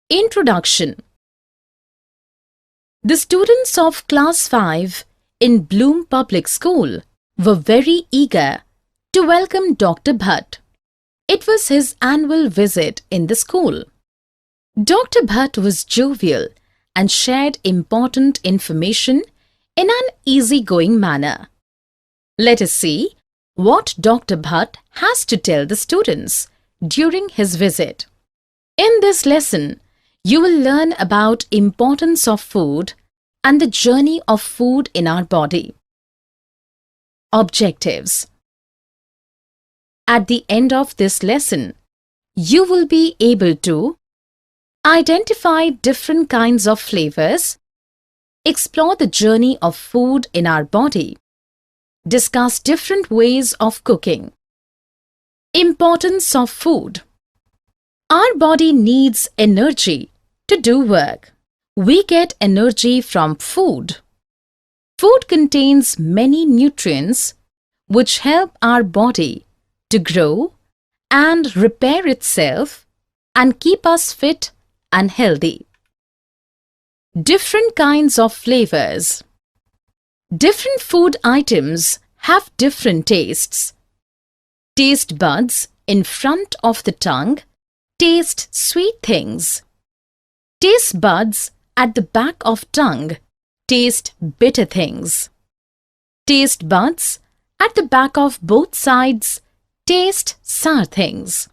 Introduction. The students of Class 5 in Bloom Public School were very eager to welcome Dr. Bhatt. It was his annual visit in the school. Dr. Bhatt was jovial and shared important information in an easygoing manner. Let us see what Dr. Bhatt has to tell the students during his visit. In this lesson, you will learn about importance of food and the journey of food in our body. Objectives. At the end of this lesson, you will be able to identify different kinds of flavors, explore the journey of food in our body, discuss different ways of cooking. Importance of food. Our body needs energy to do work. We get energy from food. Food contains many nutrients which help our body to grow and repair itself and keep us fit and healthy. Different kinds of flavors. Different food items have different tastes. Taste buds in front of the tongue taste sweet things. Taste buds at the back of tongue taste bitter things. Taste buds at the back of both sides taste sour things.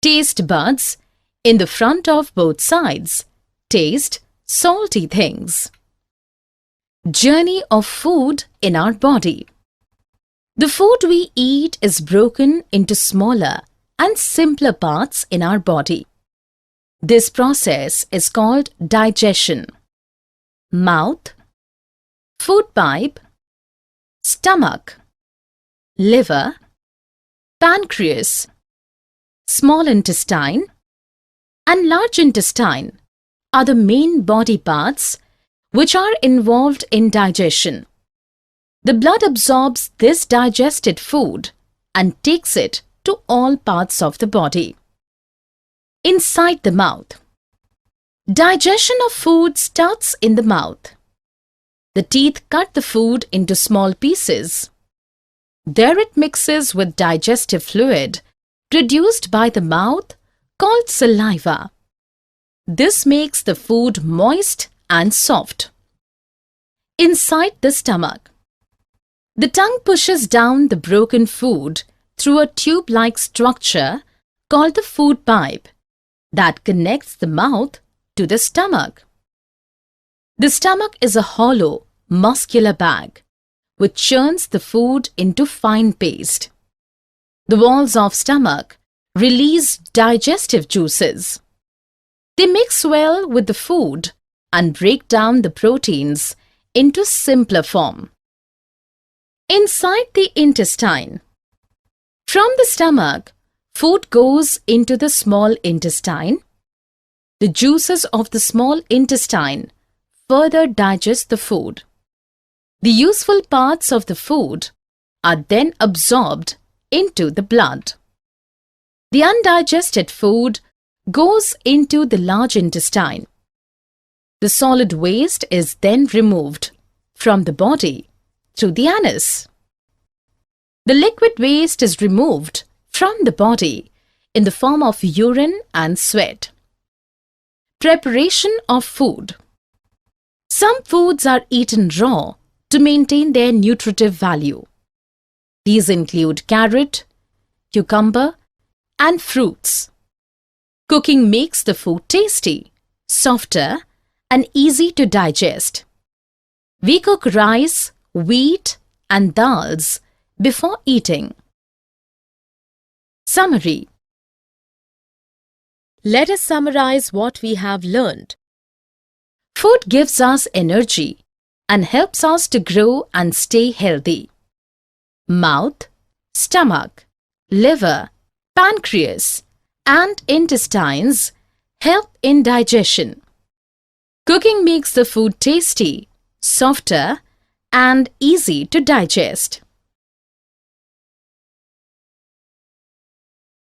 Taste buds in the front of both sides taste salty things. Journey of food in our body. The food we eat is broken into smaller and simpler parts in our body. This process is called digestion. Mouth, food pipe, stomach, liver, pancreas, small intestine, and large intestine are the main body parts which are involved in digestion. The blood absorbs this digested food and takes it to all parts of the body. Inside the mouth. Digestion of food starts in the mouth. The teeth cut the food into small pieces. There it mixes with digestive fluid produced by the mouth called saliva. This makes the food moist and soft. Inside the stomach. The tongue pushes down the broken food through a tube-like structure called the food pipe that connects the mouth to the stomach. The stomach is a hollow, muscular bag which churns the food into fine paste. The walls of stomach release digestive juices. They mix well with the food and break down the proteins into simpler form. Inside the intestine. From the stomach, food goes into the small intestine. The juices of the small intestine further digest the food. The useful parts of the food are then absorbed into the blood. The undigested food goes into the large intestine. The solid waste is then removed from the body through the anus. The liquid waste is removed from the body in the form of urine and sweat. Preparation of food. Some foods are eaten raw to maintain their nutritive value. These include carrot, cucumber, and fruits. Cooking makes the food tasty, softer, and easy to digest. We cook rice, wheat, and dals before eating. Summary. Let us summarize what we have learned. Food gives us energy and helps us to grow and stay healthy. Mouth, stomach, liver, pancreas, and intestines help in digestion. Cooking makes the food tasty, softer, and easy to digest.